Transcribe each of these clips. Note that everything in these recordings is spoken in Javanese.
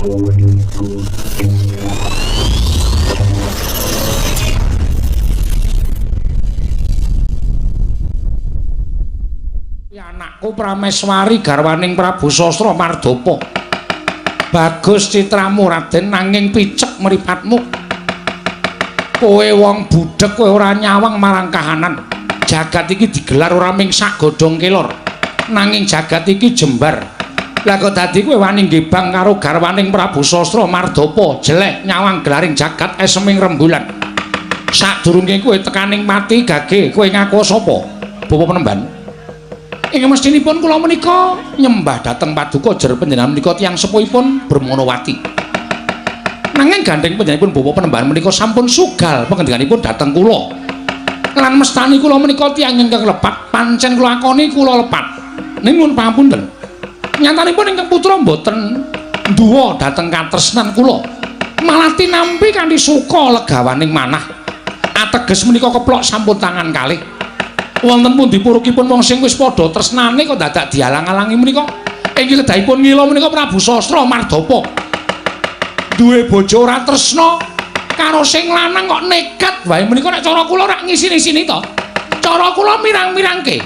Anakku Prameswari garwaning Prabu Sastra Mardapa. Bagus citramu Raden nanging picek mripatmu. Kowe wong budhek kowe ora nyawang marang kahanan. Jagat iki digelar ora ming sak godhong kelor. Nanging jagat iki jembar. Lah kok dadi kowe wani ngebang karo garwaning Prabu Sastra Mardapa jelek nyawang gelaring jagat eseming rembulan. Sadurunge kowe tekaning mati gage kowe ngaku sapa? Bapa Penemban. Ing mestinipun kula menika nyembah dhateng paduka jer panjenengan menika tiyang sepuhipun Brahmanawati. Nanging gandeng panjenenganipun Bapa Penemban menika sampun sugal pangendikanipun dhateng kula. Lan mestani kula menika tiyang ingkang lepat, pancen kula akoni kula lepat. Ning nuwun pangapunten. Nyatanipun ingkang putra mboten duwa dhateng katresnan kula. Malah tinampi kanthi suka legawaning manah. Ateges menika keplok sampun tangan kalih. Wonten pundi purukipun wong sing wis padha tresnane kok dadak dialang-alangi menika. Inggih kedahipun ngila menika Prabu Sastra Mardapa. Duwe bojo ora tresna karo sing lanang kok nekat wae menika nek cara kula rak ngisini-sini to. Cara kula mirang-mirangke.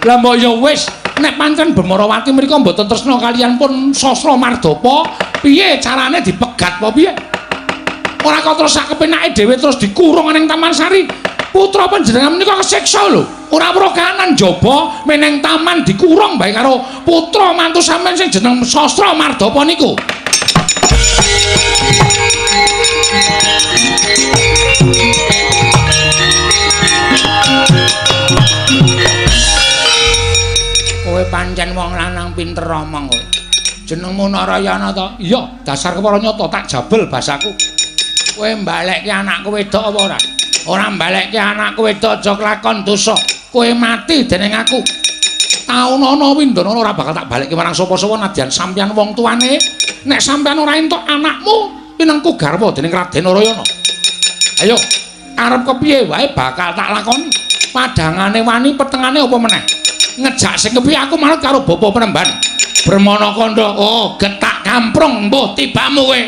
Lah mbok ya wis nek pancen Bemarawati menika mboten tresna kaliyan pun Sastra Mardapa, piye carane dipegat apa piye? Ora kok terus sak kepenake dhewe terus dikurung ning Taman Sari. Putra panjenengan menika kesiksa lho. Ora weruh kanan jaba meneng taman dikurung bae karo putra mantu sampean sing jeneng Sastra Mardapa niku. Kowe pancen wong lanang pinter omong kowe. Jenengmu Narayana to? Iya, dasar kepara nyata tak jabel basaku. Kowe mbalekke anakku wedok apa ora? Ora mbalekke anakku wedok aja klakon dosa. Kowe mati dening aku. Taunana Windana ora bakal tak balekke marang sapa-sapa nadyan sampeyan wong tuane. Nek sampeyan ora entuk anakmu, pinengku garwa dening Raden Narayana. Ayo, arep kepiye wae bakal tak lakoni. Padangane wani petengane apa meneh? Ngejak sing kepiye aku manut karo Bapa Penemban. Brahmanakandha, oh getak kamprung mbuh tibamu kowe.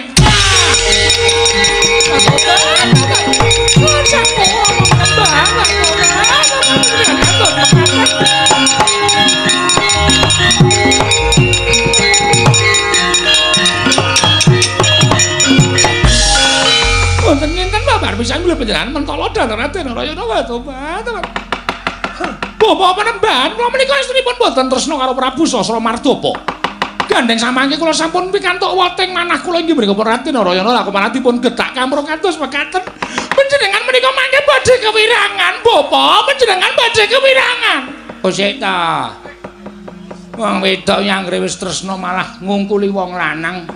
Wonten ngenten babar pisan kula panjenengan mentala dhateng Raden Narayana tobat. Bapa Penemban, kula menika istrinipun boten tresna karo Prabu Sastra Mardapa. Gandeng samangke kula sampun pikantuk wating manah kula inggih menika Raden Narayana lah kemanatipun gedak kamprung kados mekaten. Panjenengan menika mangke badhe kewirangan, Bapa, panjenengan badhe kewirangan. Kosek ta. Wong wedok yanggre wis tresna malah ngungkuli wong lanang.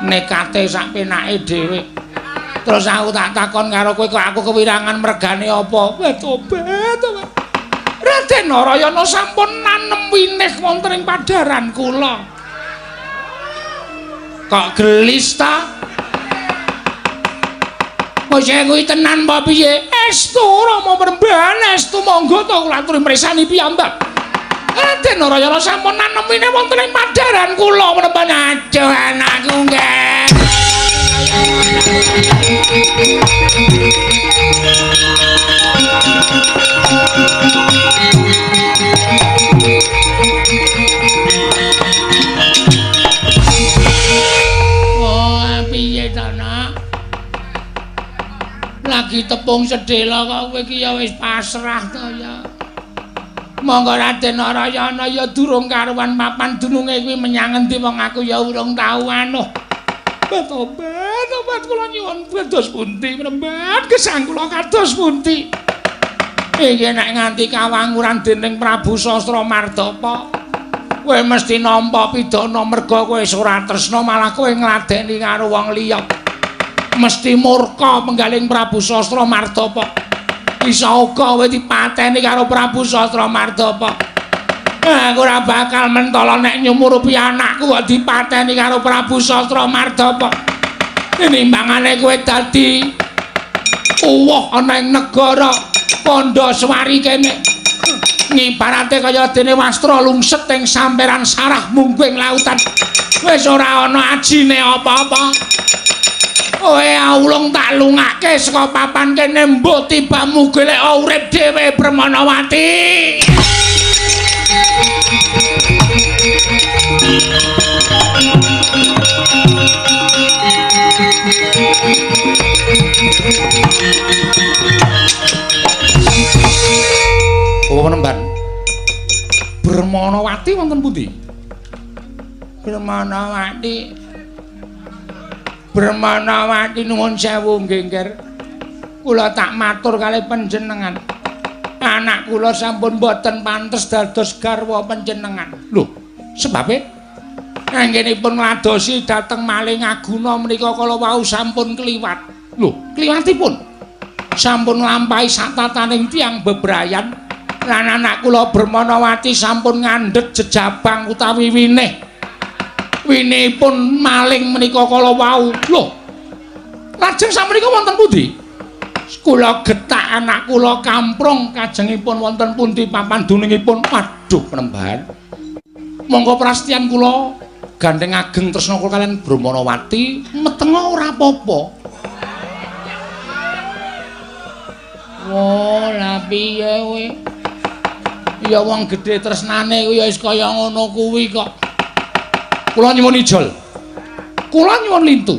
Nekate sak penake dhewe. Terus aku tak takon karo kowe kok aku kewirangan mergane apa? Tobat. Raden Narayana sampun nanem winih wonten ing padharan kula. Kok gelis ta? Kok kuwi tenan apa piye? Estu Rama Penemban, estu monggo to kula aturi mresani piyambak. Raden Narayana sampun nanem winih wonten ing padharan kula Penemban. Aduh anakku nggih. Piye ta nak? Lagi tepung sedhela kok kowe iki ya wis pasrah to ya. Monggo Raden Narayana ya durung karuan papan dununge kuwi menyang endi wong aku ya urung tau anuh. Tobat kula nyuwun kados pundi Penemban, gesang kula kados pundi. Iki nek nganti kawanguran dening Prabu Sastra Mardapa, kowe mesti nampa pidana merga kowe ora tresna malah kowe ngladeni karo wong liya. Mesti murka penggaling Prabu Sastra Mardapa. Isa uga kowe dipateni karo Prabu Sastra Mardapa. Aku ora bakal mentala nek nyumurupi anakku kok dipateni karo Prabu Sastra Mardapa. Tinimbangane kowe dadi uwuh ana ing negara Pandhaswari kene. Ngibarate kaya dene wastra lungset ing samperan sarah mungguing lautan. Wis ora ana ajine apa-apa. Kowe aulung tak lungake saka papan kene mbok tibamu golek urip dhewe Permanawati. Oh penemban. Permanawati wonten pundi? Permanawati nuwun sewu nggih, Nger. Kula tak matur kalih panjenengan. Anak kula sampun boten pantes dados garwa panjenengan. Lho, sebabe anggenipun ngladosi dhateng maling Aguna menika kala wau sampun kliwat. Lho, kliwatipun sampun nglampahi satataning tiyang bebrayan. Lan anak kula Permanawati sampun ngandhet jejabang utawi winih. Winipun maling menika kala wau. Lho. Lajeng samenika wonten pundi? Kula getak anak kula kamprong kajengipun wonten pundi papan dunungipun? Waduh, Penembahan. Monggo prastian kula gandeng ageng tresna kula kaliyan Brahmanawati metenga ora apa-apa. Oh, la piye kowe? Ya wong gedhe tresnane kuwi ya wis kaya ngono kuwi kok. Kula nyuwun ijol. Kula nyuwun lintu.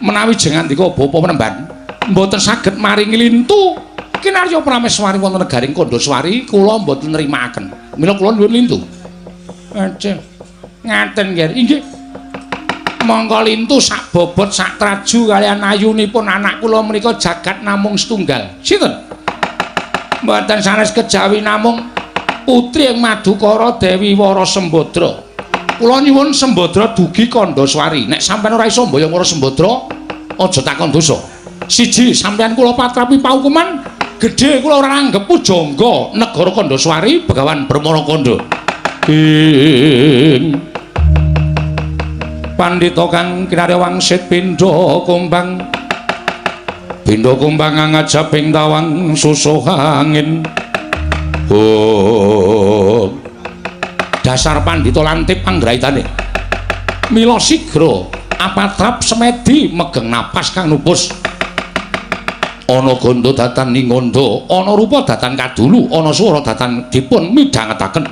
Menawi jengandika Bapa Penemban mboten saged maringi lintu kinarya Prameswari wonten negaring Kandaswari, kula mboten nrimakaken. Mila kula nyuwun lintu. Ajeng. Ngaten nggih. Inggih. Monggo lintu sak bobot sak traju kaliyan ayunipun anak kula menika jagat namung setunggal. Sinten? Mboten sanes kejawi namung putri ing Madukara Dewi Wara Sembadra. Kula nyuwun Sembadra dugi Kandaswari. Nek sampeyan ora iso mboyong Wara Sembadra, aja takon dosa. Siji, sampeyan kula patrapi paukuman gedhe kula ora anggep pujangga negara Kandaswari Begawan Brahmanakanda. Pandhita kang kinarya wangsit pindha kumbang. Pindha kumbang ngajabing tawang susuh angin. Oh. Dasar pandhita lantip anggraitane. Mila sigra apatrap semedi megeng napas kang nupus. Ana ganda datan ninganda, ana rupa datan kadulu, ana swara datan dipun midhangetaken.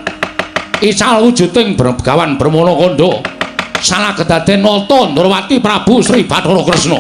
Ical wujuding Begawan Brahmanakanda salagedaden nata Ndrawati Prabu Sri Bathara Kresna.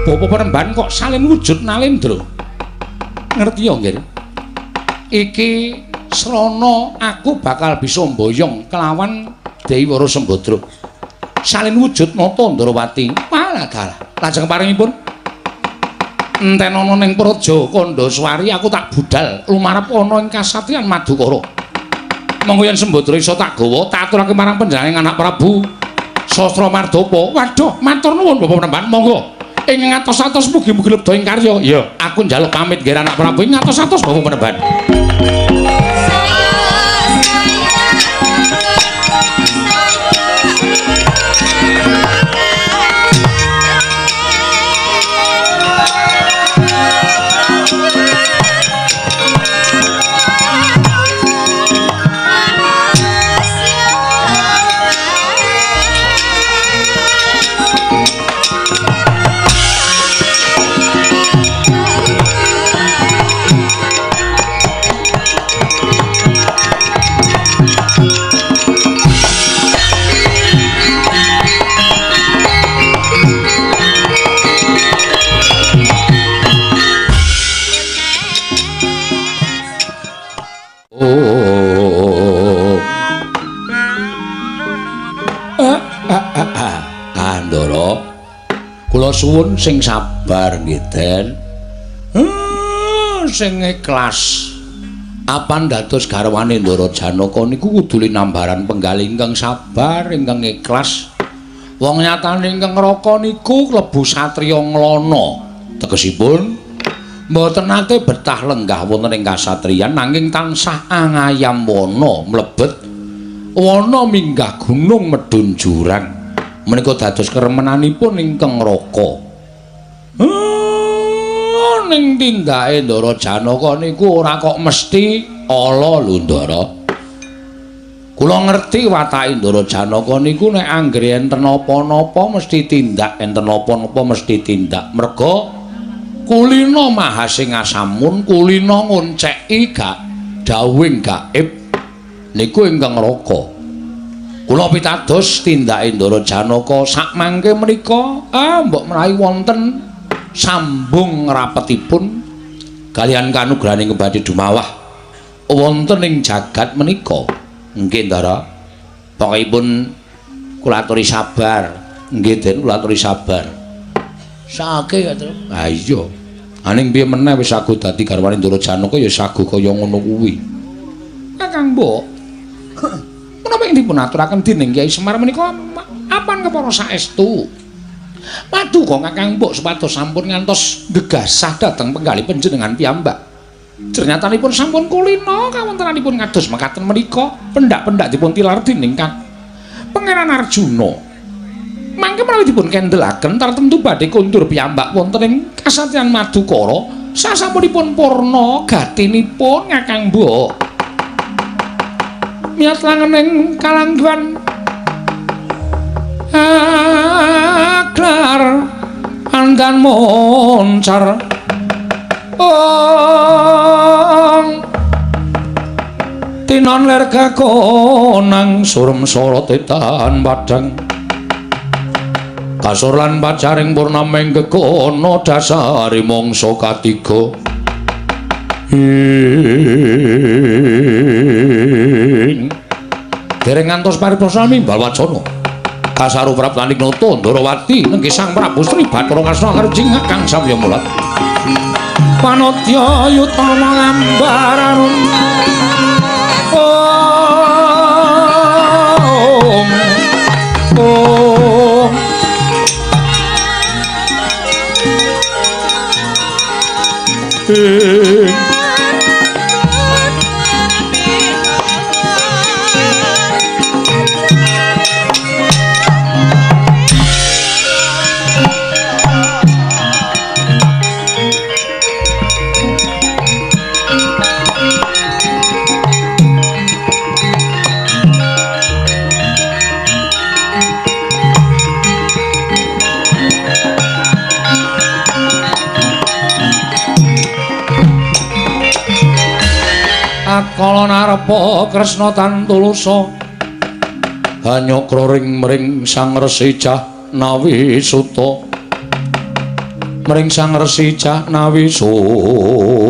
Bapa Penemban kok salin wujud nalendra. Ngerti ya, nggih. Iki srana aku bakal bisa mboyong kelawan Dewi Wara Sembadra. Salin wujud nata Ndrawati. Palagalah. Lajeng paringipun enten ana ning Praja Kandaswari aku tak budal lumarep ana ing kasatriyan Madukara. Monggo yen Sembadra iso tak gawa, tak aturake marang panjenengan anak Prabu Sastra Mardapa. Waduh, matur nuwun Bapak Penemban. Monggo ing ngatos-atos mugi-mugi lebda ing karya. Iya, aku njaluk pamit nggih anak Prabu ing ngatos-atos Bapak Penemban. Suwun sing sabar nggih Den. Sing ikhlas. Apan dados garwane Ndara Janaka niku kudu linambaran penggal ingkang sabar ingkang ikhlas. Wong nyatane ingkang ngraka niku klebu satriya nglana. Tegesipun mboten nate betah lenggah wonten ing kasatriyan nanging tansah angayam wana mlebet wana minggah gunung medhun jurang. Menika dados keremenanipun ingkang ngraka. Ning tindake Ndara Janaka niku ora kok mesti ala lho Ndara. Kula ngerti watake Ndara Janaka niku nek anggere enten apa-napa mesti tindak, enten apa-napa mesti tindak. Merga kulina mahasing asamun, kulina ngonceki gak dawing gaib niku ingkang ngraka. Kula pitados tindake Ndara Janaka sakmangke menika mbok menawi wonten sambung rapetipun kalian kanugrahaning kebadi dumawah wonten ing jagat menika. Nggih Ndara, pokokipun kula aturi sabar. Nggih Den, kula aturi sabar. Sake ya, Tru. Ha iya. Aning piye meneh wis sagu dadi garwane Ndara Janaka ya sagu kaya ngono kuwi. Kakang Mbok. Menapa ing dipun aturaken dening Kyai Semar menika apan kepara saestu? Madu kok Kakang Mbok supados sampun ngantos gegasah dhateng penggali panjenengan piyambak. Ternyatanipun sampun kulina kawontenanipun kados mekaten menika pendak-pendak dipun tilar dening Pangeran Arjuna. Mangke menawi dipun kendelaken tartemtu badhe kondur piyambak wonten ing kasatriyan Madukara sasampunipun purna gatinipun Kakang Mbok. Miyat langening kalangguan aklar andan moncar tinon ler kakonang surem sorotetan padang kasur lan pacaring purnameng kekono dasari mangsa katiga dereng ngantos paripurna mimbal wacana kasaru Praptaning Nata Ndarawati nenggih Sang Prabu Sri Bathara Kresna ngerjing Kakang Samya Mulat panotya yutama ngambararun kala narepa Kresna tan tulusa hanyakra ring mring Sang Resi Jahnawi Suta mring Sang Resi Jahnawi Suta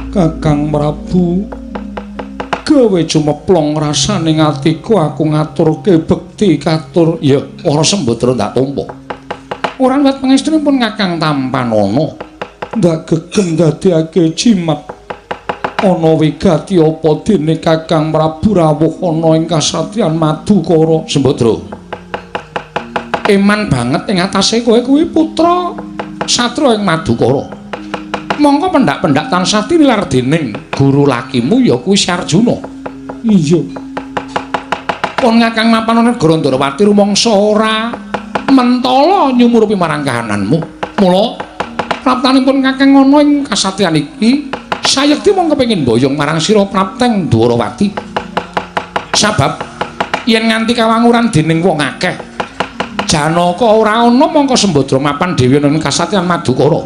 Kakang Prabu gawe cumeplong rasaning atiku aku ngaturke bekti katur ya ora sembodra ndak tampa ora liwat pangestunipun Kakang Tampanana ndak gegem dadekake jimat ana wigati apa dene Kakang Prabu rawuh ana ing kasatriyan Madukara Sembodra. Eman banget ing atase kowe kuwi putra satra ing Madukara. Mongko pendak-pendak tansah tinilar dening guru lakimu ya kuwi Si Arjuna. Iya. Pun Kakang Mapanana Negara Ndarawati rumangsa ora mentala nyumurupi marang kahananmu. Mula praptanipun Kakang ana ing kasatriyan iki sayekti mung kepengin boyong marang sira Prapteng Ndarawati. Sabab yen nganti kawanguran dening wong akeh Janaka ora ana mongko Sembodra mapan dhewe ing kasatriyan Madukara.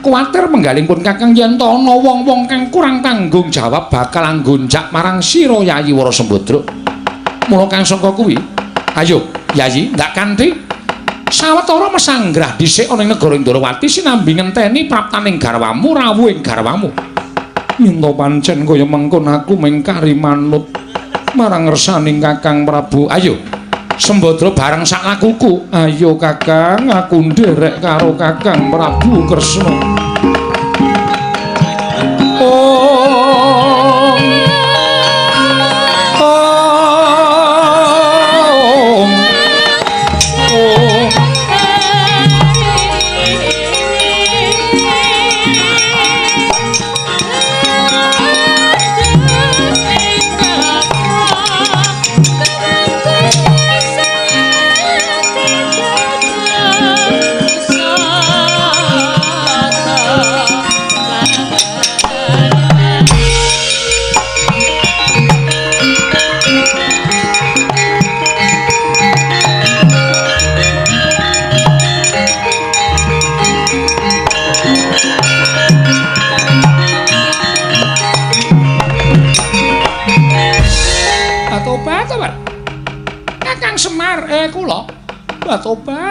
Kuwatir penggalingpun Kakang yen ta ana wong-wong kang kurang tanggung jawab bakal nggonjak marang sira Yayi Wara Sembodra. Mula kang sangka kuwi, ayo Yayi ndak kanthi sawetara mesanggrah dhisik ana ing negara Ndarawati sinambi ngenteni praptaning garwamu rawuh ing garwamu. Minta pancen kaya mengkon aku mengkari manut marang ngersaning Kakang Prabu. Ayo Sembodra bareng sak lakuku. Ayo Kakang, aku nderek karo Kakang Prabu Kresna.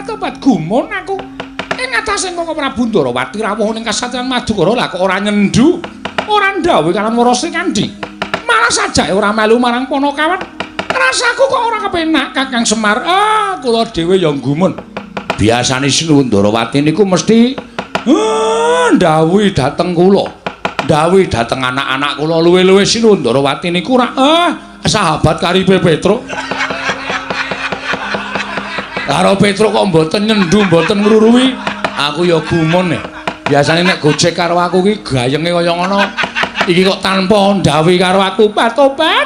Tobat gumun aku ing atase Koko Prabu Ndarawati rawuh ning Kasatriyan Madukara lah kok ora nyendu ora ndhawuhi kalan Wara Srikandhi malah sajake ora melu marang Panakawan rasaku kok ora kepenak Kakang Semar kula dhewe ya gumun biasane Sinuwun Ndarawati niku mesti ndhawuhi dhateng kula ndhawuhi dhateng anak-anak kula luwe-luwe Sinuwun Ndarawati niku ora sahabat karibe Petruk karo Petruk kok mboten nyendu mboten ngruruhi aku ya gumun biasane nek gojek karo aku ki gayenge kaya ngono iki kok tanpa ndhawuhi karo aku tobat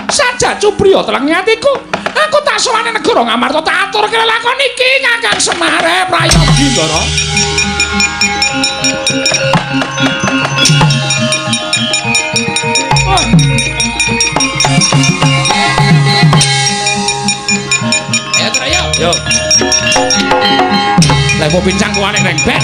sajak cupriya teleng atiku aku tak sowane negara Ngamarta tak aturke lakon iki Kakang Semar Prayogi Ndara Yo. Lepo pincang kuwane neng ben.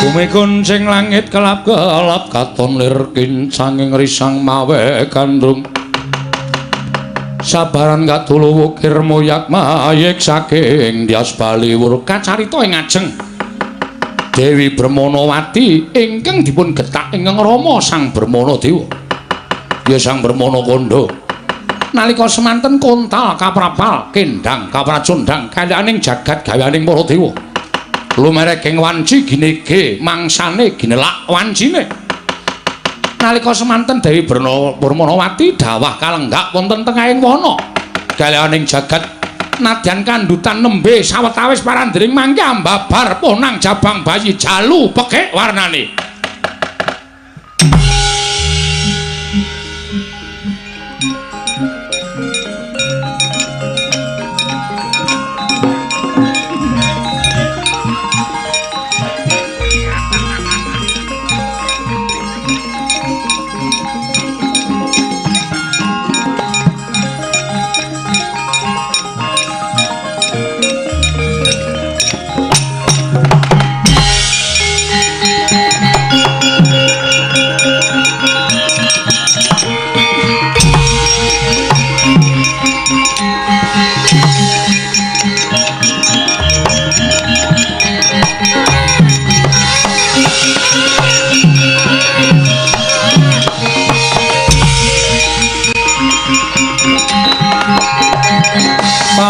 Bumi kuncing langit kelap-kelap katon lir kincanging risang mawe kandung sabaran katulu wukir moyak mayik saking Dyas Baliwur kacarita ing ajeng Dewi Brahmanawati ingkang dipun getak ingkang Rama Sang Brahmanadewa ya Sang Brahmana Kandha nalika semanten kontal kaprapal kendang kapracundang kalyaning jagat gawaning para dewa lumereking wanci ginege mangsane ginelak wancine nalika semanten Dewi Brahmanawati dawah kalenggak wonten tengahing wana kalyaning jagat nadyan kandutan nembe sawetawis parandring mangke ambabar ponang jabang bayi jalu pekek warnane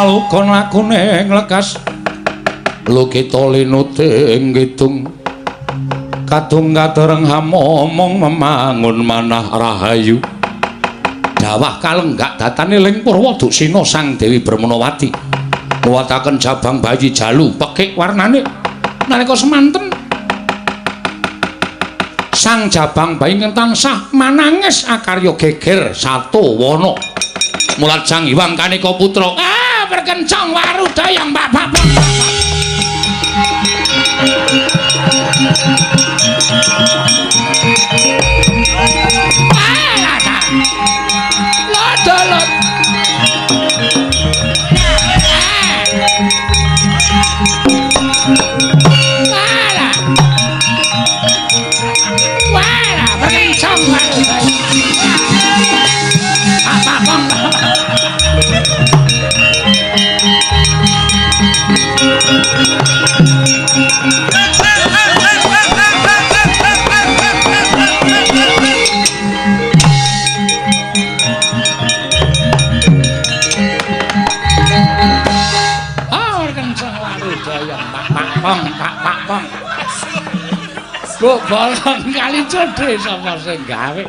palukon lakune nglekas lukita linuting kidung kadung kadereng hamomong memangun manah rahayu dawah kalenggak datane ling Purwadusina Sang Dewi Brahmanawati muwataken jabang bayi jalu pekik warnane nalika semanten sang jabang bayi ingkang tansah manangis akarya geger sato wana mulajeng Hyang Kanika putra berkencang warudayang bapak lodolot wala berkencang warudayang bapak Pak Pong. Bu bolong kali cedhe sapa sing gawe?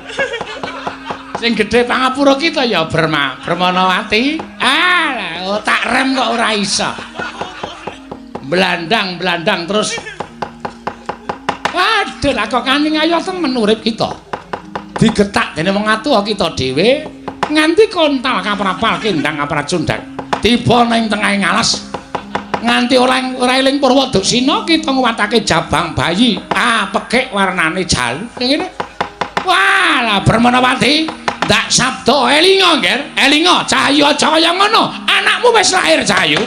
Sing gedhe pangapura kita ya Bermanawati. Tak rem kok ora iso. Blandang terus. Waduh, lah kok kaning ayo temen urip kita. Digetak dene wong atuwa kita dhewe nganti kontal kaprapal kendang kapracundang. Tiba ning tengahing alas nganti ora eling Purwadasina kita nguwatake jabang bayi. Pekik warnane jalu. Ngene. Walah Bermanawati, ndak sabda elinga, Nger. Elinga, Cahayu aja kaya ngono. Anakmu wis lair, Cahayu.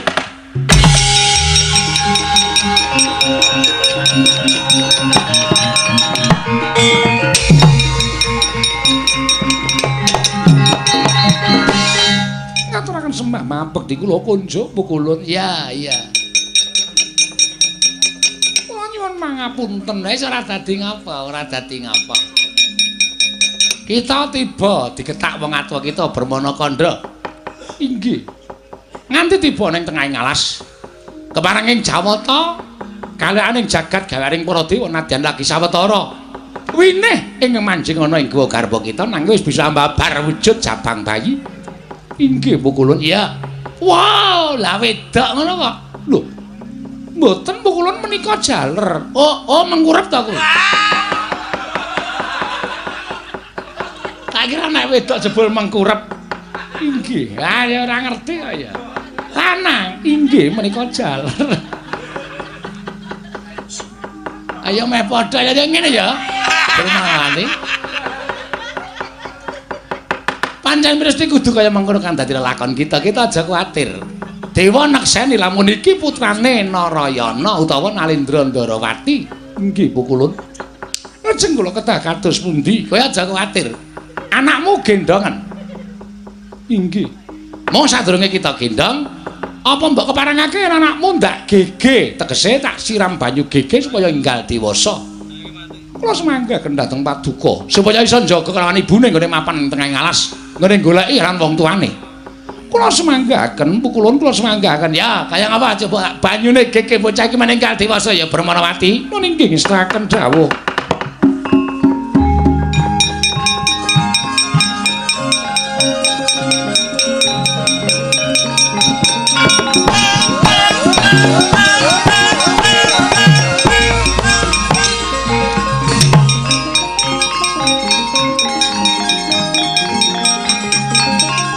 Ngaturaken sembah mampek di kula kunjuk pukulun. Ya. Kula nyuwun mangapunten wis ora dadi ngapa. Kita tiba digetak wong atuwa kita Bermanakandha. Inggih. Nganti tiba ning tengahing alas. Keparenging Jawata kalianing jagat gawaring para dewa nadyan lagi sawetara. Winih ing manjing ana ing guwa garba kita nanging wis bisa mbabar wujud jabang bayi. Inggih pukulun. Iya. Wow, lah wedok ngono kok. Lho. Mboten pukulun menika jaler. Oh, mengkurep ta kuwi. Tak kira nek wedok jebul mengkurep. Inggih. Ya ora ngerti kok ya. Lanang, inggih menika jaler. Ayo meh padha ya ngene ya. Bermanawati. Pancen mesti kudu kaya mengkono kan dadi lelakon kita. Kita aja kuwatir. Dewa nekseni lamun iki putrane Narayana utawa Nalindra Ndarawati. Inggih pukulun. Lajeng kula kedah kados pundi? Kowe aja kuwatir. Anakmu gendongan. Inggih. Mong sadurunge kita gendong, apa mbok keparengake anakmu ndak gege, tegese tak siram banyu gege supaya enggal dewasa. Kula semanggaken dhateng Paduka supaya iso njaga kelawan ibune nggone mapan ing tengahing alas, nggone goleki lan wong tuane. Kula semanggaken, pukulun kula semanggaken. Ya, kaya ngapa coba banyune gege bocah iki meninggal dewasa ya Bermanawati. Nun inggih ngestaken dawuh.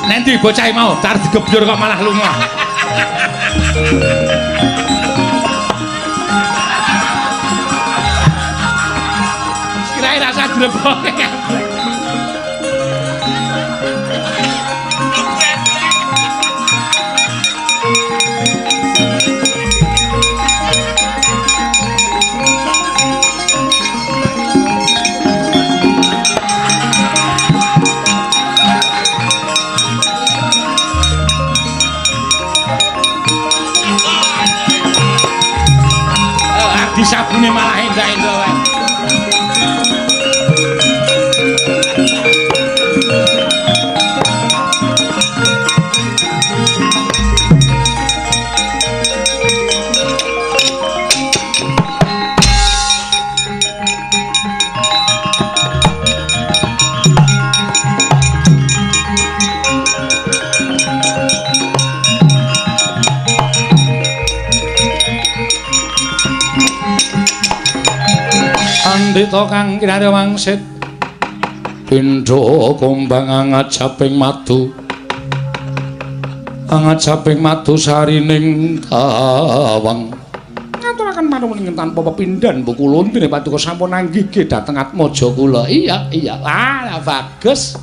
Nanti bocah mau tar digebyur kok malah lunga. Kirain rasa dreboke. Disabune malah endah-endah wae. Andita kang kinarya wangsit pindha kumbang angajaping madu sarining tawang ngaturaken panuwun tanpa pepindhan pukulun dene Paduka sampun nanggih dhateng atmaja kula. Iya bagus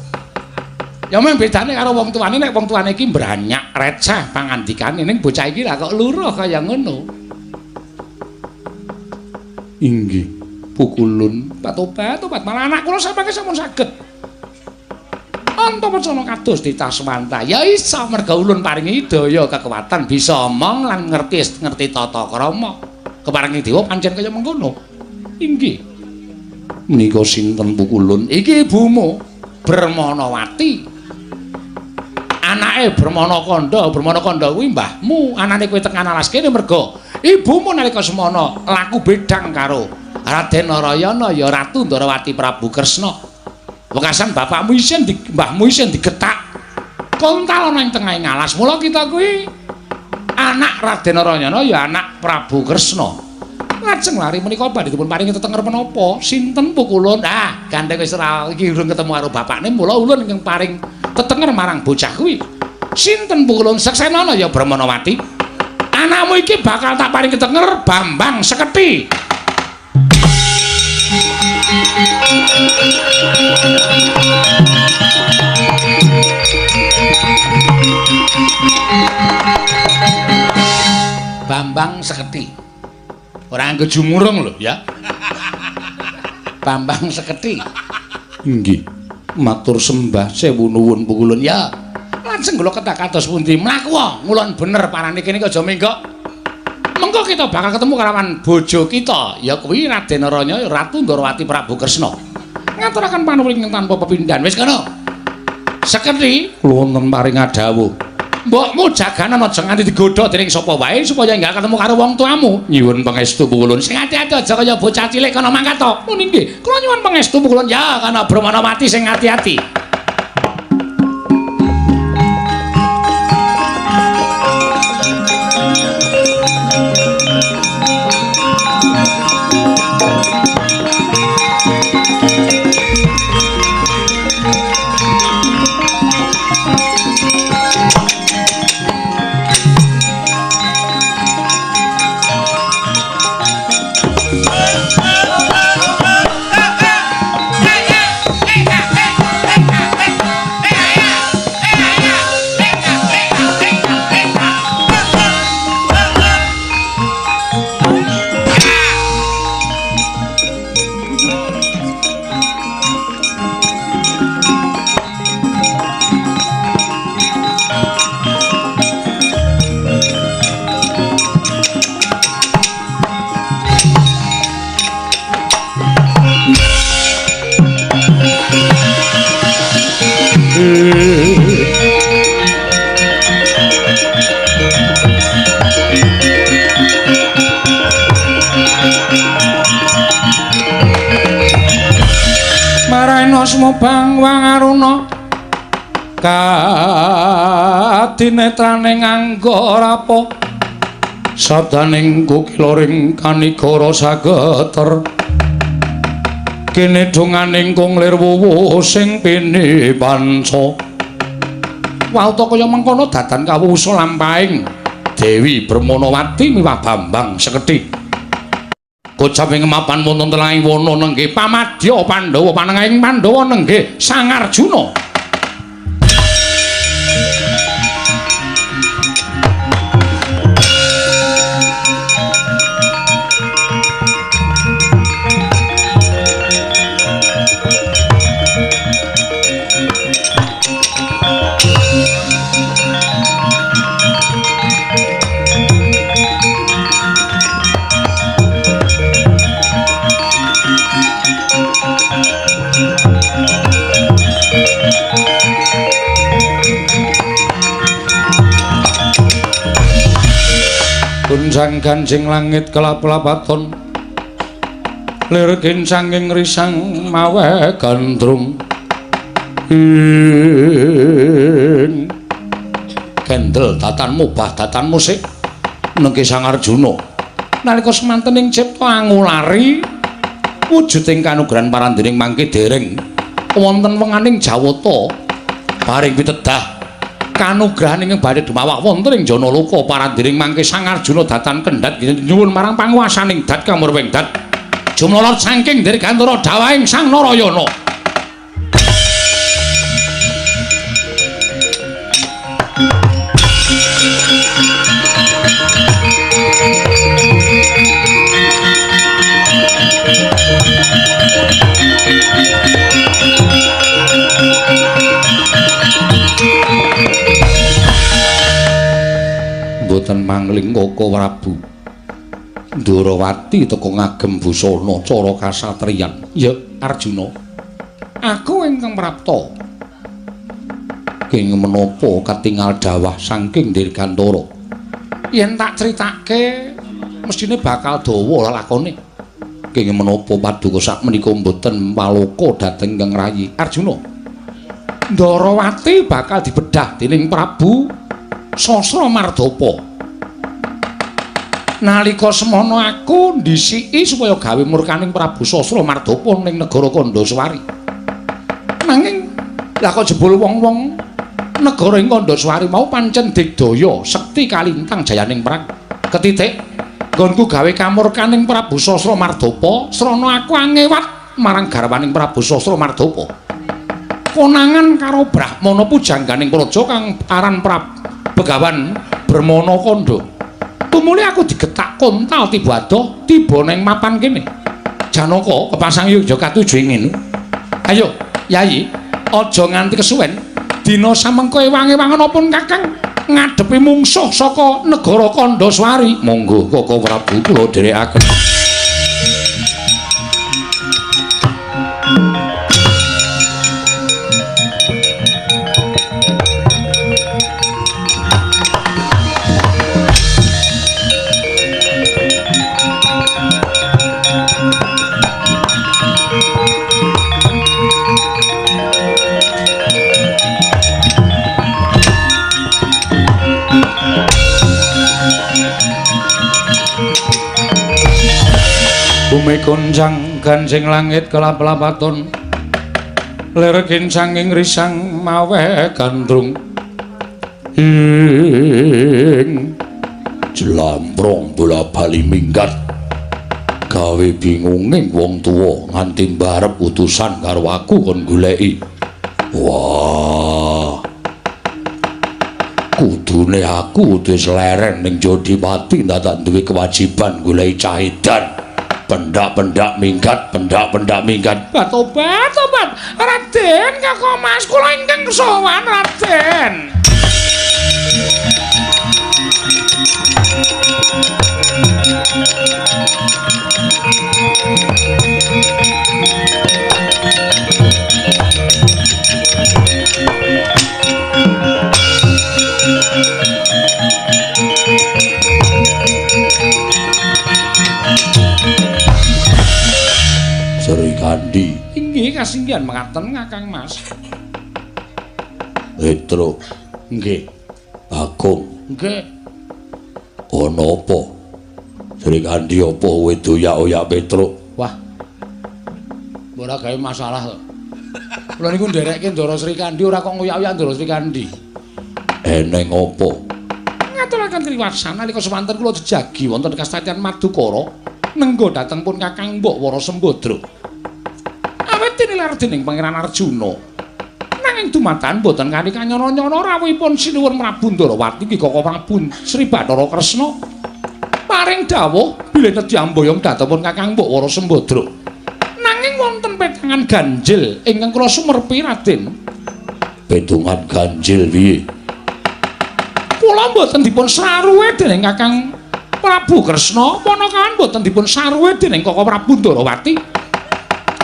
ya mung bedane karo wong tuane nek wong tuane iki mbranyak receh pangandikane ning bocah iki lah kok luruh kaya ngono. Inggih pukulun tobat malah anak kula sampeyan sampun saged antawacana kados ditasmanta ya iso merga ulun paringi daya kekuatan bisa omong lan ngerti tata krama keparingi dewa pancen kaya mengkono. Inggih menika sinten pukulun? Iki ibumu Bermanawati anake Bermanakandha kuwi mbahmu anane kowe tekan alas kene merga ibumu nalika semana laku bedang karo Raden Narayana ya Ratu Ndarawati Prabu Kresna. Wekasan bapakmu isin mbahmu isin digetak. Kontal ana ing tengahing alas. Mula kita kuwi anak Raden Narayana ya anak Prabu Kresna. Lajeng lari menika badhe dipun paringi tetenger menapa? Sinten pukulun? Ah, gandeng wis ora iki urung ketemu karo bapakne, mula ulun ingkang paring tetenger marang bocah kuwi. Sinten pukulun? Seksenana ya Brahmanawati. Anakmu iki bakal tak paring tetenger Bambang Seketi. Bambang Seketi. Ora nggo jumurung lho ya. Bambang Seketi. Nggih. Matur sembah sewu nuwun pukulun ya. Lajeng kula ketak kados pundi? Mlaku ngulon bener parane kene aja menggok. Mengko kita bakal ketemu karawan bojo kita ya kuwi Raden Narayana Ratu Ndarawati Prabu Kresna. Ngaturaken panuwun tanpa pepindhan. Wis kono. Seketi kula wonten paring dawuh. Mbokmu jaganan aja nganti digodha dening sapa wae supaya enggak ketemu karo wong tuamu. Nyuwun pangestu pukulun. Sing ati-ati aja kaya bocah cilik kana mangkat to. Mun nggih, kula nyuwun pangestu pukulun ya kana Brahmanawati sing ati-ati. Bang Wangaruna kadinetraning nganggo rapo sadaning kukiloring kanigara sageter kene donganing kunglir wuwu sing pini panca wauta kaya mengkono dadan kawusa lampahing Dewi Brahmanawati miwah Bambang Seketi. Kocaping mapan wonten telahing wana nenggih pamadya Pandhawa panengahing Pandhawa nenggih Sang Arjuna. Kunjang ganjing langit kelap-lapaton lir kincanging risang mawe gandrung kendel datan mubah datan musik nengke Sang Arjuna nalika semanten ing cipta angulari wujuding kanugrahan parandening mangke dereng wonten wenganing jawata paring pitedah kanugrahan ingkang badhe dumawah wonten ing Janaloka parandening mangke Sang Arjuna datan kendhat nyuwun marang panguwasaning dat kamurwing dat jumlolot saking dirgantara dawahing Sang Narayana. Boten mangling Koko Prabu Ndarawati teka ngagem busana cara kasatriyan. Ya Arjuna, aku ingkang prapta kenging menapa katingal dawah saking Dirgantara. Yen tak critake mestine bakal dawa lakone. Kenging menapa paduka sakmenika mboten paloka dhateng Kang Rayi Arjuna. Ndarawati bakal dibedah dening Prabu Sasramardapa. Nalika semana aku ndhisiki supaya gawe murkaning Prabu Sasramardapa ning negara Kandaswari. Nanging lah kok jebul wong-wong negara ing Kandaswari mau pancen digdaya sekti kalintang jayaning perang. Ketitik nggonku gawe kamurkaning Prabu Sasramardapa, srana aku angewat marang garwaning Prabu Sasramardapa. Konangan karo Brahmana pujangganing praja kang aran Begawan Brahmana Kanda. Tumuli aku digetak kontal tiba adoh tiba neng mapan kene. Janaka kepasang yo katuju ngene. Ayo, Yayi, aja nganti kesuwen. Dina samengko ewang-ewangen pun Kakang ngadepi mungsuh saka negara Kandaswari. Monggo Koko Prabu kula dherekaken. Bumi gonjang ganjing langit kelap-lapaton lir kincanging risang mawe gandrung ing jlamprong bola bali minggat gawe bingunging wong tuwa nganti mbarep utusan karo aku kon goleki. Wah, kudune aku wis leren ning Jodipati ndak duwe kewajiban goleki cahidan. Pendak-pendak minggat. Tobat. Raden, Kakang Mas, kula ingkang sowan, Raden. Kandi. Inggih kasinggihan mekaten Kakang Mas. Petro. Nggih. Agung. Nggih. Ana apa? Sri Kandi apa kowe doyak-oyak Petro? Wah. Ora gawe masalah to. Kula niku nderekke Ndara Sri Kandi ora kok ngoyak-oyak Ndara Sri Kandi. Eneng apa? Ngaturaken triwasana nalika semanten kula dijagi wonten Kastatian Madukara nenggo dhateng pun Kakang Mbok Wara Sembadra. Tinilar dening Pangeran Arjuna. Nanging dumadakan boten kanthi kanyana-nyana rawuhipun sinuwun Prabu Ndarawati ki Koko Prabu Sri Bathara Kresna paring dawuh bilih nedhi amboyong dhatengipun Kakang Mbok Wara Sembadra. Nanging wonten petangan ganjil ingkang kula sumerpi Raden. Petungan ganjil piye? Kula boten dipun saruwe dening Kakang Prabu Kresna, panakawan boten dipun saruwe dening Koko Prabu Ndarawati.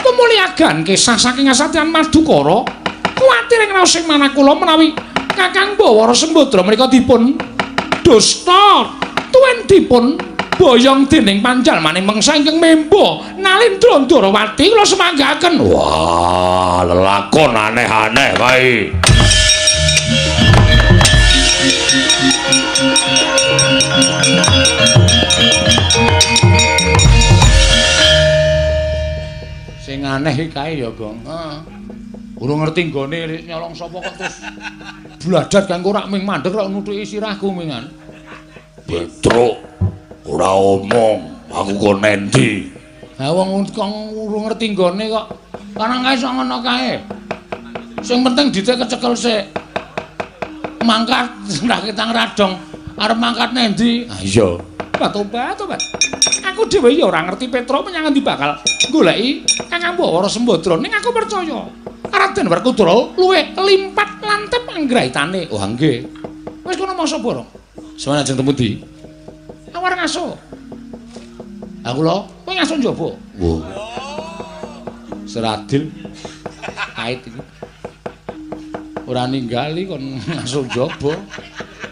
Kemulyagan kisah saking Kastatian Madukara kuwatir ing raosing manah kula menawi Kakang Mbok Wara Sembadra menika dipun dusta tuwin dipun boyong dening panjalmaning mangsa ingkang memba Nalindra Ndarawati kula semanggaken. Wah, lelakon aneh-aneh kae. Sing aneh iki kae ya, Gong. Heeh. Urung ngerti nggone nyolong sapa kok terus bladat kanggo rak ming mandeg rak nutuki sirahku mingan. Petro, ora omong, aku kok nendi. Ha wong kang urung ngerti nggone kok ana kae sok ngono kae. Sing penting ditek kecekel sik. Mangkat ndak ketang radong arep mangkat nendi? Ah iya. Tobat. Aku dhewe ya ora ngerti Petro menyang endi bakal goleki Kakang Mbok Wara Sembadra ning aku percaya Raden Werkudara luwih limpat lantep anggraitane. Oh nggih. Wis kono masa borong. Sampeyan ajeng temu ndi? Awar ngaso. Aku lho, kowe ngaso njaba. Wo. Seradil. Kait iki. Ora ninggali kon ngaso njaba.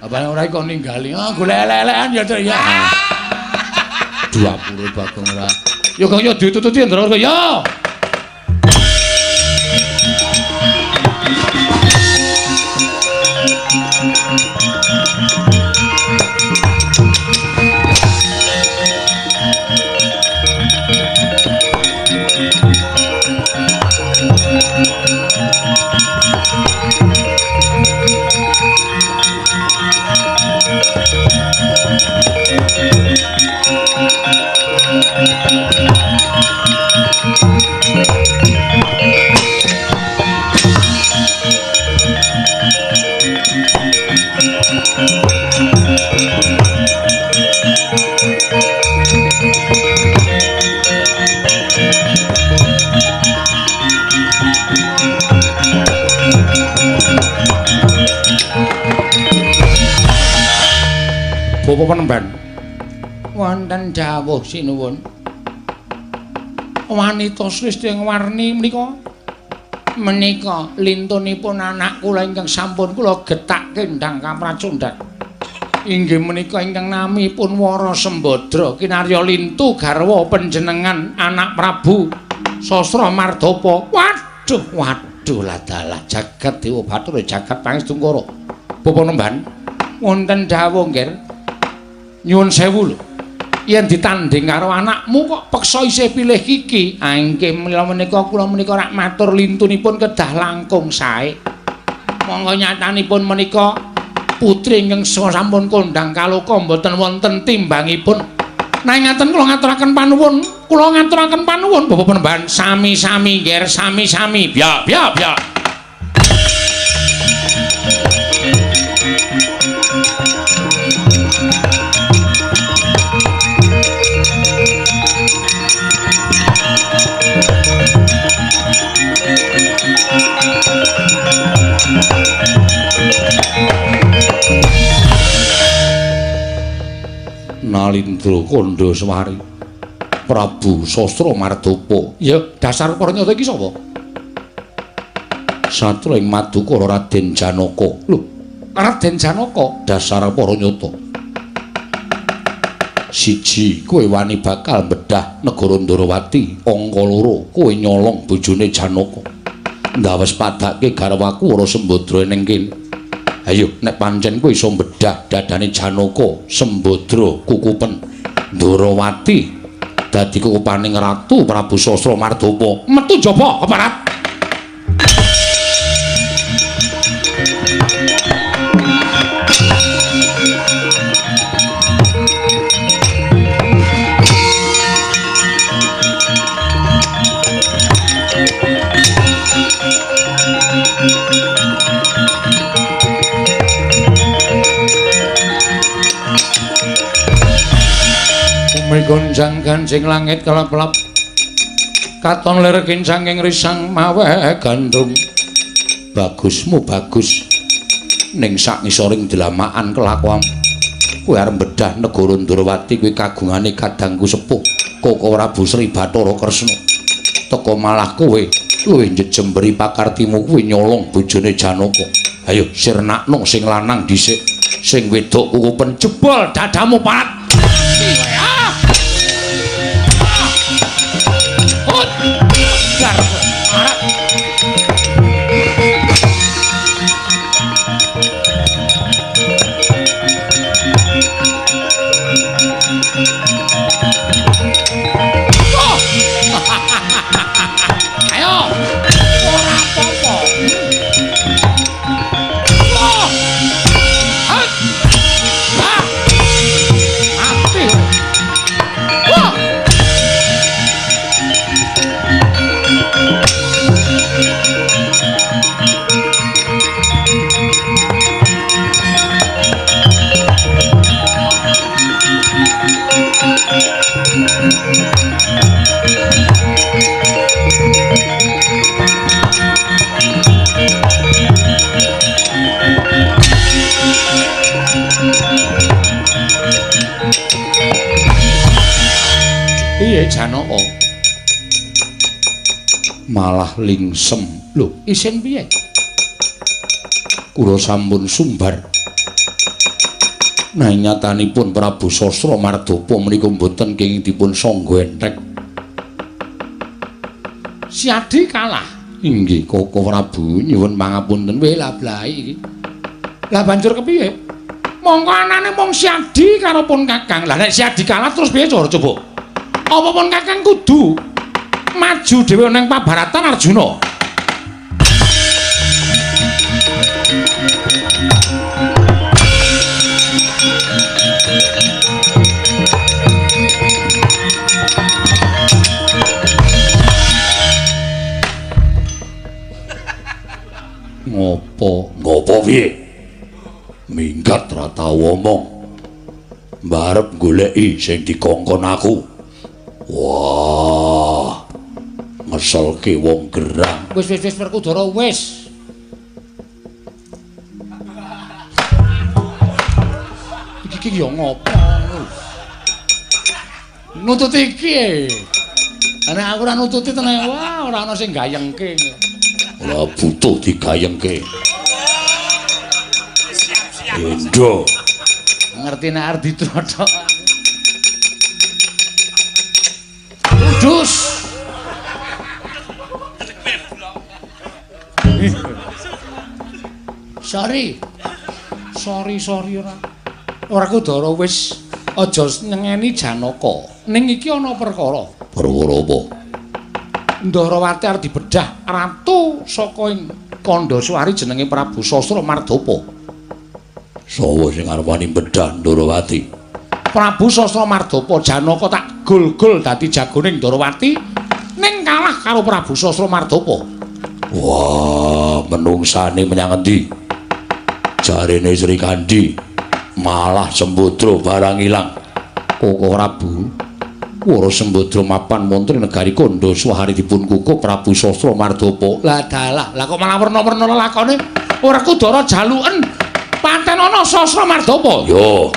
Apane ora kok ninggali. Ah golek elek-elekan ya, Tru ya. 20 Bagong ora. Ya kaya ditututi Ndara ya. Bapak Penemban wonten dawuh sinuwun wanita sresti warni menika lintunipun anak kula ingkang sampun kula getakke ndang Kamracundhan inggih menika ingkang namipun Wara Sembadra kinarya lintu garwa panjenengan anak Prabu Sastra Mardapa. Waduh ladalah jagat Dewa Bathara jagat Pangestungkara. Bapak Penemban wonten dawuh nggih nyuwun sewu lho yen ditanding karo anakmu kok peksa isih pilih Kiki. Angke mila menika kula menika rak matur lintunipun kedah langkung sae. Monggo nyatanipun menika putri ingkang sampun kondhang kaloka mboten wonten timbangipun. Nanging ngaten kula ngaturaken panuwun Bapak Penemban sami-sami nggih sami-sami biya. Nalindra Kandhaswari Prabu Sastra Mardapa. Ya dasar Paranyata iki sapa? Satra ing Madukara Raden Janaka. Lho, Raden Janaka dasar Paranyata. Siji, kowe wani bakal bedah negara Ndarawati. Angka loro, kowe nyolong bojone Janaka. Ndawes padake garwaku Wara Sembadra ning kene. Ayo nek pancen kowe iso bedah dadane Janaka, Sembadra, kukupen Ndarawati dadi kukupaning Ratu Prabu Sastra Mardapa. Metu jaba aparat. Gonjang ganjing langit kelap-kelap katon lir kincanging risang mawe gandrung bagusmu bagus ning sak ngisoring delamaan kelakuan kowe arep bedah negara Ndarawati kuwi kagungane kadangku sepuh Koko Prabu Sri Bathara Kresna teka malah kowe luwih njejemberi pakartimu kuwi nyolong bojone Janaka. Ayo sirnakno sing lanang dhisik sing wedok kukupen jebol dadamu parat. Janaka malah lingsem. Lho, isin piye? Kula sampun sumbar Nah nyatanipun Prabu Sastra Mardapa menika mboten kenging dipun sangga enthek. Si Adi kalah. Inggih Koko Prabu nyuwun pangapunten. Weh lah blai iki. Lah banjur kepiye? Mongko anane mung si Adi karo pun Kakang. Lah nek si Adi kalah terus piye coba? Apa pun Kakang kudu maju dhewe ning pabaratan Arjuna? Ngopo piye? Minggat ra tau omong. Mbarep goleki sing dikongkon aku. Wah. Ngeselke wong gerang. Wis Werkudara wis. Iki yo ngopo? Nutut iki. Ana aku ora nututi tenan wah ora ana sing gayengke. Ora butuh digayengke. Endo. Ngerti nek arep ditrothok. Udus. Sorry ora. Ora Kudara wis aja nyengeni Janaka. Ning iki ana perkara. Perkara apa? Ndarawati arep dibedah ratu saka ing Kandhaswari jenenge Prabu Sastra Mardapa. Sawa sing arep wani bedah Ndarawati? Prabu Sastra Mardapa. Janaka tak gol-gol dadi jagoning Ndarawati ning kalah karo Prabu Sastra Mardapa. Wah, menungsane menyang endi? Jarene Sri Kandi malah Sembadra barang ilang. Koko Prabu Wara Sembadra mapan wonten negari Kandhaswari dipun kukuh Prabu Sastra Mardapa. Lah dalah, lah kok malah werna-werna lakone ora Kudara jaluken paten ana Sastra Mardapa. Yo.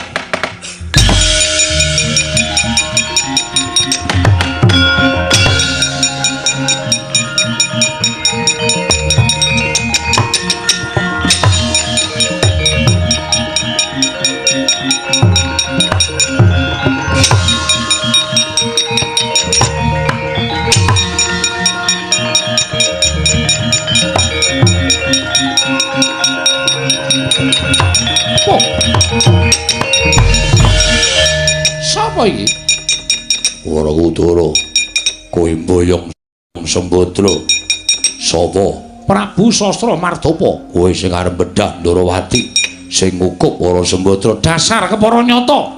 Sapa iki? Ora Kudara. Kowe mboyong Sembadra. Sapa? Prabu Sastra Mardapa. Kowe sing arep bedah Ndarawati sing ngukup para Sembadra. Dasar kepara nyata.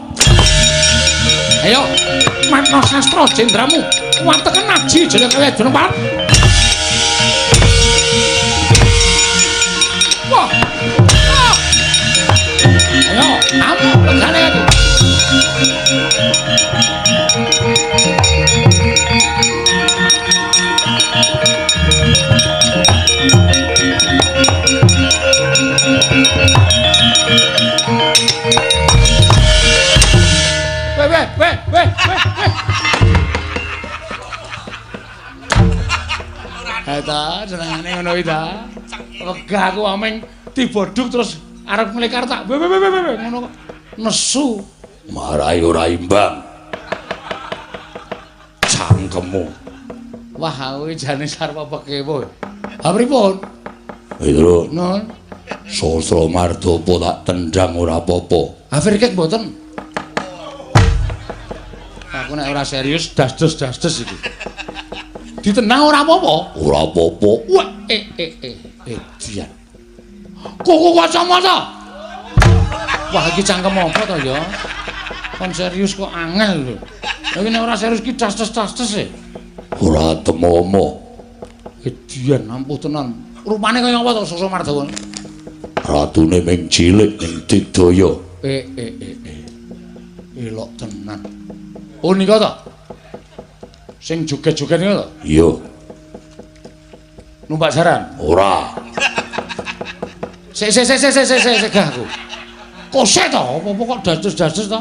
Ayo, matna sastra jendramu. Kuwateken aji jeneng kaya Jeneng Wah. Ayo, amu legane iki. Weh. Eta jenengane ngono iki ta. Wegah aku ameng dibodhuk terus arep nglekar tak. Weh ngono kok. Nesu. Marai ora imbang. Cangkemmu. Wah, kowe jane sarep apa kewo. Ha pripun? Lho, nun. Sastra Mardapa tak tendang ora apa-apa. Ha kriket mboten. Aku nek ora serius dasdes iki. Ditenang ora apa-apa. Ora apa-apa. Wah, dian. Koko kacamata. Wah, iki cangkem apa to ya? Kon serius kok angel lho. Iki nek ora serius ki dasdes e. Ora temomo. Dian ampuh tenan. Rupane kaya apa to Sastra Mardapa? Ratune ming cilik ning Didaya. Elok tenan. Oh nika to? Sing joget-joget niku to? Iya. Numpak jaran? Ora. Sik gah aku. Kose to, apa kok dasdes to?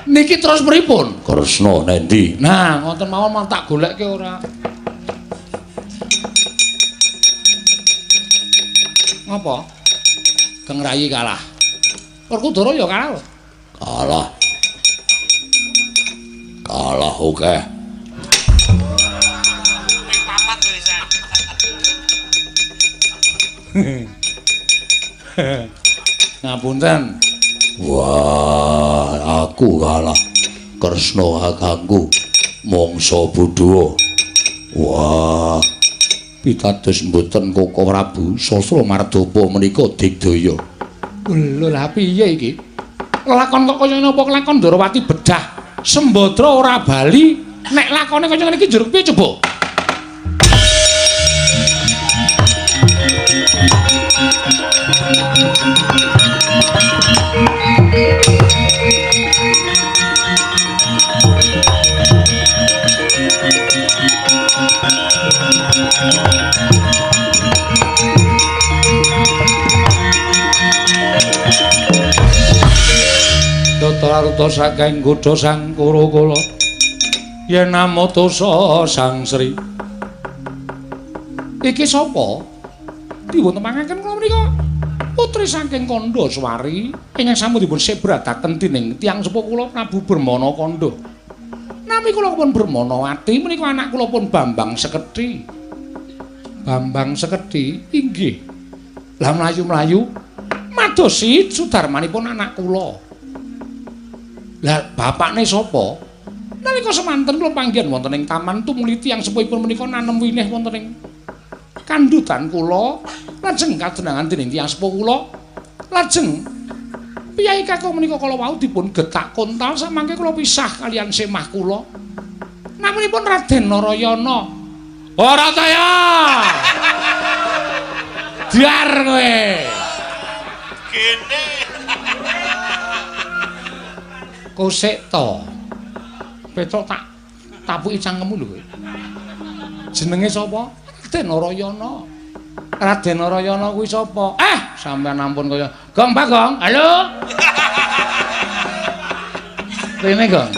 Niki terus pripun? Kresna nendi? Nah, ngoten mawon mau tak golekke ora. Ngapa? Kang Rayi kalah. Werkudara ya kalah. Kalah. Kalah oke. Papat lho Isan. Ngapunten. Wah, aku kalah. Kresna kakangku mangsa Budawa. Wah, pitados mboten Koko Prabu Sasramardapa menika digdaya. Lho lah piye iki? Lakon kok kaya napa lakon Ndarawati bedah Sembadra ora bali nek lakone kaya ngene iki njur piye coba? Tata saking Gudha Sang Kurakala yen namatosa Sang Sri. Iki sapa? Dipun tepangaken kula menika putri saking Kandha Swari ingkang sampun dipun sebradaken dening tiyang sepuh kula Prabu Brahmana Kandha. Nami kula pun Brahmanawati menika anak kula pun Bambang Sekedhi. Bambang Sekedhi inggih. Lah mlayu-mlayu madosi sudarmanipun anak kula. Lah bapakne sapa? Nalika semanten kula panggihan wonten ing taman tumuli tiyang sepuhipun menika nanem winih wonten ing kandhutan kula, lajeng kadenangan dening tiyang sepuh kula. Lajeng piyai kakung menika kala wau dipun getak kontal samangke kula pisah kaliyan semah kula. Namanipun Raden Narayana. Ora saya. Diar kowe. Gene. Kosek to. Petruk tak tapuki cangkemmu lho kowe. Jenenge sapa? Raden Narayana. Raden Narayana kuwi sapa? Sampeyan ampun kaya Gong Pak Gong. Halo. Rene Gong.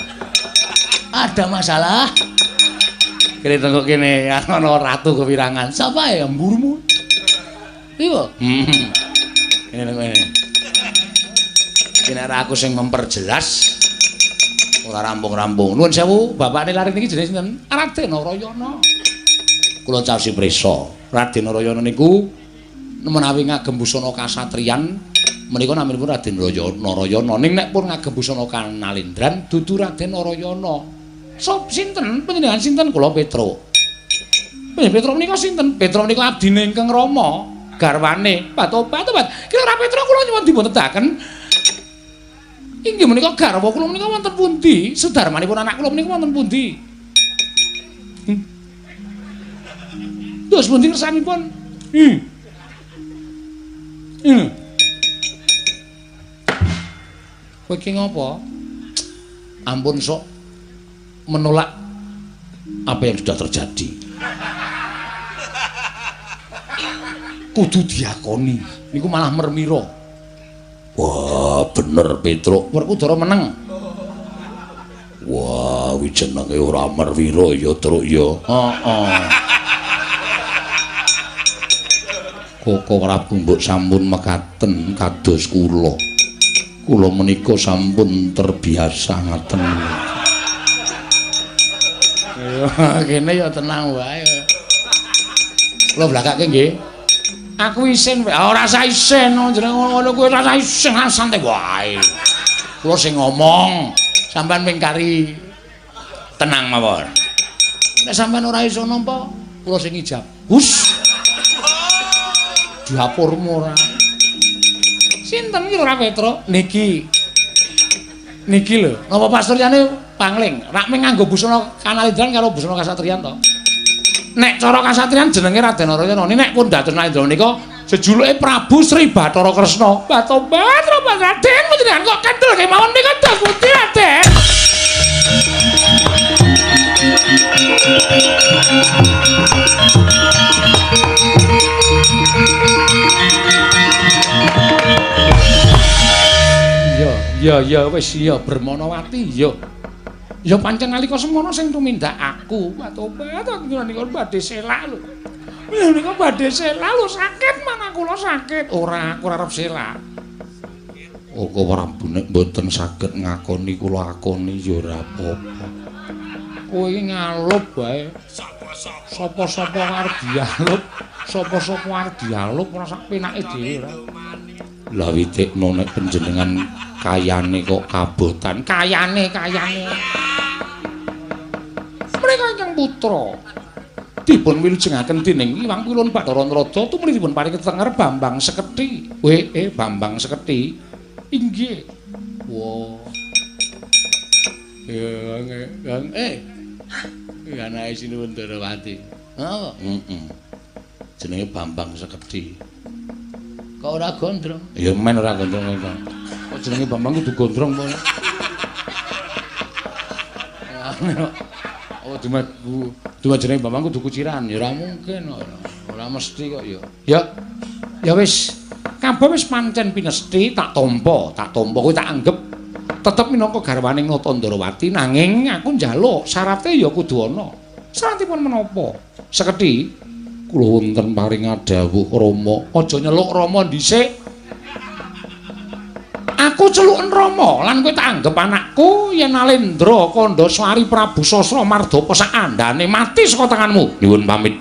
Ada masalah? Kene tengok kene ana ratu kewirangan. Sapa ya mburumu? Iya. Ini tengok ini. Kene aku sing memperjelas. Ora rampung-rampung. Nuwun sewu, bapakne larit niki jenenge sinten? Raden Narayana. Kula caosi prisa. Raden Narayana niku menawi ngagem busana kasatriyan menika naminipun Raden Narayana. Ning nek pun ngagem busana kanalindran dudu Raden Narayana. Sop sinten? Panjenengan sinten? Kula Petruk. Petruk menika sinten? Petruk menika abdine Ingkang Rama, garwane Batobat. Kira Petruk kula nyuwun dipun tedaken. Inggih menika garwa kula menika wonten pundi? Sudarmanipun anak kula menika wonten pundi? Terus pundi kersanipun? Kowe iki ngopo? Ampun sok menolak apa yang sudah terjadi. Kudu diakoni. Niku malah mermira. Wah, bener Petruk. Werkudara meneng. Wah, wi jenenge ora merwira ya, Truk ya. Heeh. Koko Prabu mbok sampun mekaten kados kula. Kula menika sampun terbiasa ngaten. Kene ya tenang wae. Kula blakake nggih. Aku isin wae. Ora usah isin jenenge ngono kuwi ora usah isin santai wae. Kula sing ngomong, sampean mingkari tenang mawon. Nek sampean ora iso nampa, kula sing ijab. Hus. Dapurmu ora. Sinten iki ora Petruk? Niki lho. Napa pasturyane pangling? Rak mung nganggo busana kanalindran karo busana kasatriyan to. Nek cara kasatriyan jenenge Raden Narayana. Nek pun dados nalindra menika jejuluke Prabu Sri Bathara Kresna. Batobat Raden panjenengan kok kendel kemawon nika dos pundi Raden? Ya wis ya Brahmanawati ya. Ya pancen nalika semono sing tumindak aku. Batobat niku badhe selak lho. Niku badhe selak lho sakit mana kula sakit. Ora aku arep selak. Oko Prabu nek mboten saged ngakoni kula akoni ya ora apa-apa. Kowe iki ngalup bae. Sapa-sapa arep dialup, sapa-sapa arep dialup ora sak penake dhewe ora. Lah witekno nek panjenengan kayane kok kabotan, kayane. Mriko ingkang putra dipun wilujengaken dening Iwang Kulon Bathara Narada tumrap dipun paring ketenger Bambang Sekethi. Bambang Sekethi. Inggih. Wah. Ya anake Sinuwun Darawati. Oh, jenenge Bambang Sekethi. Kok ora gondrong? Ya men ora gondrong kok. Kok jenenge Bambang kudu gondrong apa? Oh, cuma jenenge Bambang kudu kuciran, ya ora mungkin kok. Ora mesti kok ya. Ya wis, kabeh wis pancen pinesti tak tampa kowe tak anggap tetep minangka garwaning Natandrawati nanging aku njaluk syaraté ya kudu ana. Syaratipun menapa? Sekethi kula wonten paring dawuh Rama, aja nyeluk Rama dhisik. Aku celuken Rama lan kowe tak anggap anakku yen Nalendra Kandhaswari Prabu Sasra Mardapa sak andane mati saka tanganmu. Nyuwun pamit.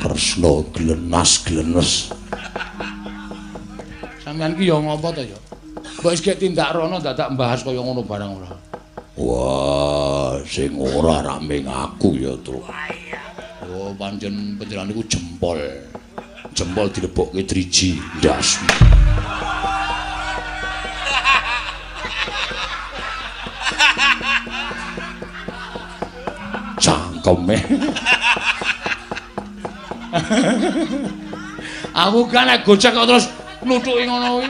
Kresna glenas-glenes. Sampeyan ki ya ngopo to ya? Mbok wis gek tindak rono dadak mbahas kaya ngono barang ora. Wah, sing ora rame ngaku ya, Tru. Oh, pancen panjenengan niku jempol. Jempol dilebokke driji ndas. Cangkeme. Aku kan nek gocek kok terus nuthuki ngono kuwi.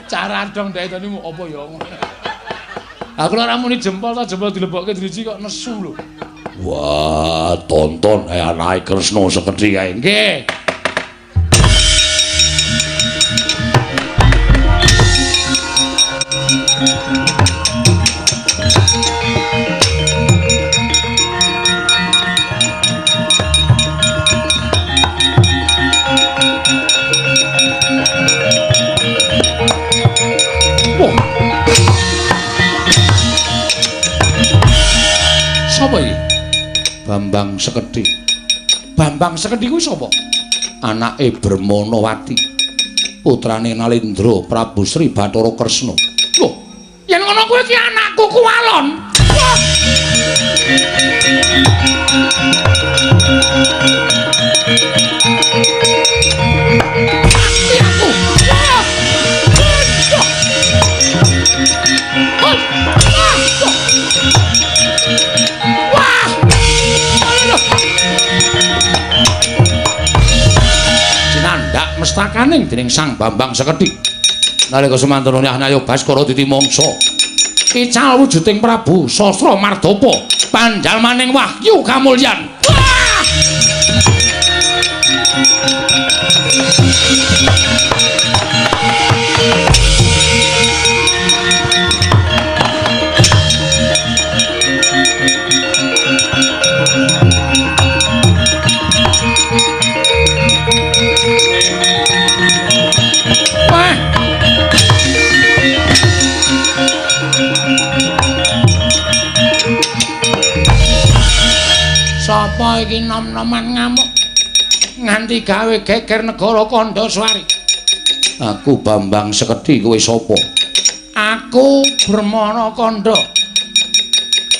Cara dong daetane apa ya ngono. Aku ora muni jempol ta jempol dilebokke driji kok nesu lho. Wah, tonton anake Kresna Sekethi kae. Nggih. Sapa iki? Bambang Sekethi. Bambang Sekethi kuwi sapa? Anake Bermanawati. Putrane Nalendra Prabu Sri Bathara Kresna. Loh, yen ngono kuwi iki anakku Kuwalon. Mestakaning dening Sang Bambang Sekethi nalika semantana Nyayo Baskara ditimangsa ical wujuding Prabu Sasra Mardapa panjalmaning wahyu kamulyan. Sapa iki nom-noman ngamuk nganti gawe geger negara Kandhaswari? Aku Bambang Sekethi, kowe sapa? Aku Bremana Kandha.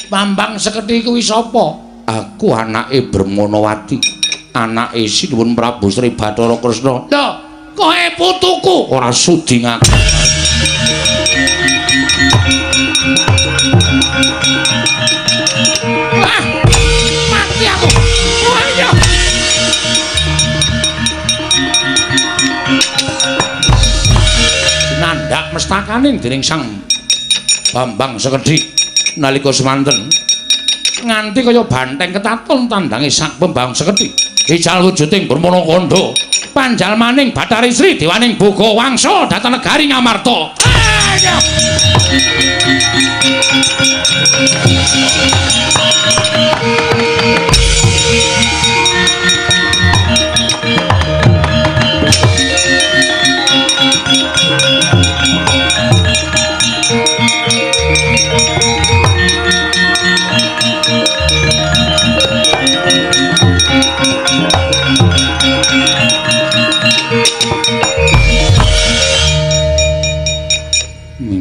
Bambang Sekethi kuwi sapa? Aku anake Bermanawati, anake Sinuwun Prabu Sri Bathara Kresna. Lho, kowe putuku ora sudi ngaku. Mati aku. Ayo. Nandak mestakaning dening Sang Bambang Sekedhi nalika semanten nganti kaya banteng ketaton tandange sak Bambang Sekedhi ical wujuding Brahmana Kandha panjalmaning Bathari Sri Dewaning Boga Wangsa dhateng negari Ngamarta.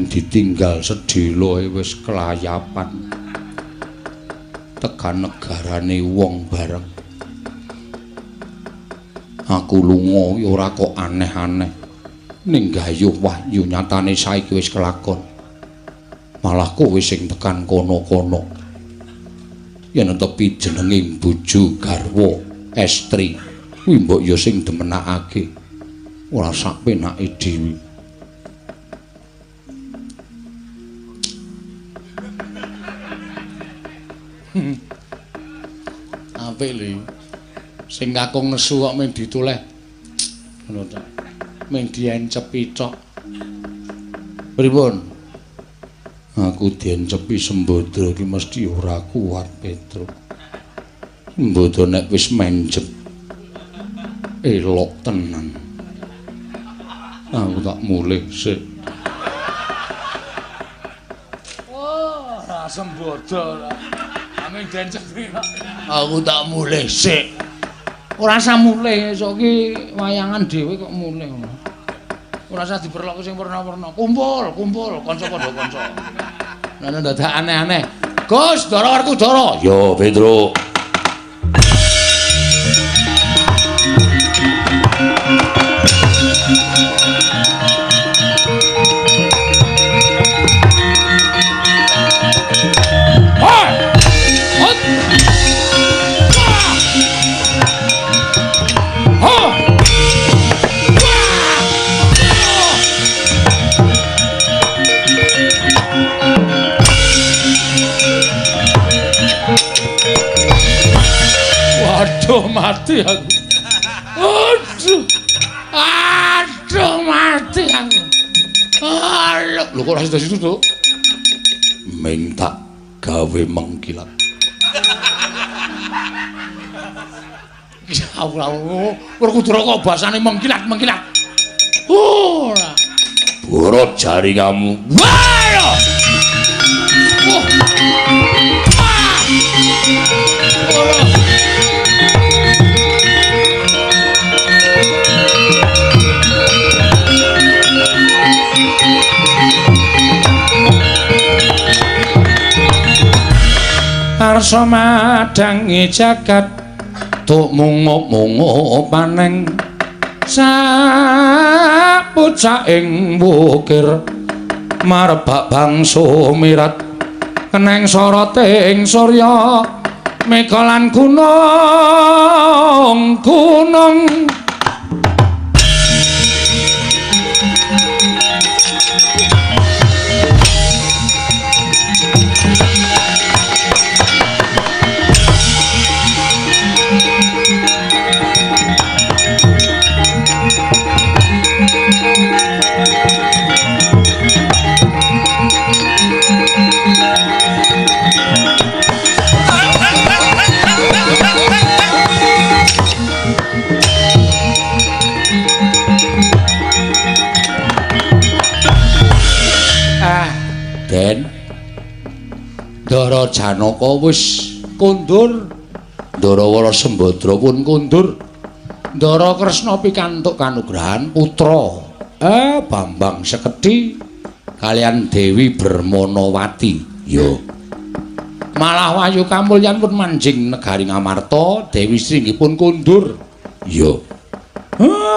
Ditinggal sedhela wis kelayapan tekan negarane wong bareng aku lunga ya ora kok aneh-aneh ning gayuh wahyu nyatane saiki wis kelakon malah kowe sing tekan kono-kono yen tepi jenenge bojo garwa estri kuwi mbok ya sing demenakake ora sak penake dhewe. Apik lho. Sing kakung nesu kok mung dituleh. Ngono ta. Mung diencepi tok. Pripun? Aku diencepi Sembadra iki mesti ora kuat, Petruk. Sembadra nek wis menjep elok tenan. Aku tak mulih sik. Oh, ora Sembadra. Ame dencepi kok. Aku tak mulih sik. Ora usah mulih, esuk iki wayangan dhewe kok mulih ngono. Ora usah diperlokke sing werna-werna. Kumpul kanca padha kanca. Nek dadak aneh-aneh. Gus, Dara warku Dara. Yo, Petruk. Aduh mati aku. Aduh mati aku. Lho kok ora sida situ to? Minta gawe mengkilat. Ya Allah, Werkudara kok basane mengkilat. Ora. Borot jari kamu. Wah! Arsa madangi jagat tuk mungo-mungo paneng sapucaking wukir marebak bangsa mirat keneng soroting surya mega lan gunung Dara Janaka wis kondur, Darawala Sembadra pun kondur, Dara Kresna pikantuk kanugrahan putra Bambang Sekedhi kalian Dewi Bermanawati. Yo. Malah wayu kamulyan pun manjing negari Ngamarta, Dewi Sringgipun kondur. Yo.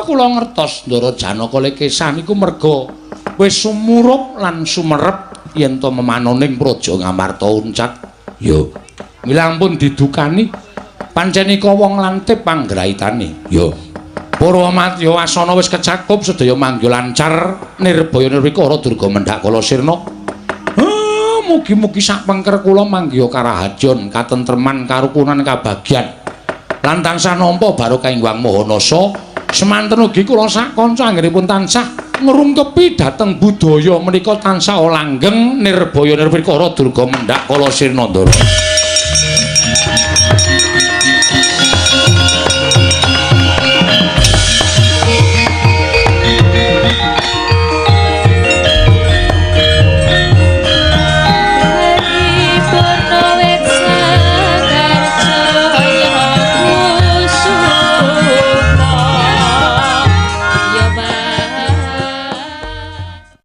Kula ngertos Dara Janaka lekesan iku merga wis sumurup lan sumerep yen to memanoning praja Ngamarta uncak. Yo. Milang pun didukani pancenika wong lantip panggraitane. Yo. Purwamadya wasana wis kecakup sedaya mangga lancar nirbaya nirwikara durga mendhak kala sirna. mugi-mugi sak pengker kula manggiha karahajon, katentreman, karukunan, kabagyan. Lan tansah nampa barokah ing Wang Mahanasa. Semanten ugi kula sak kanca anggenipun tansah ngrungkepi dhateng budaya menika tansah langgeng nirbaya nirpikara durga mendhak kala Sirnandara.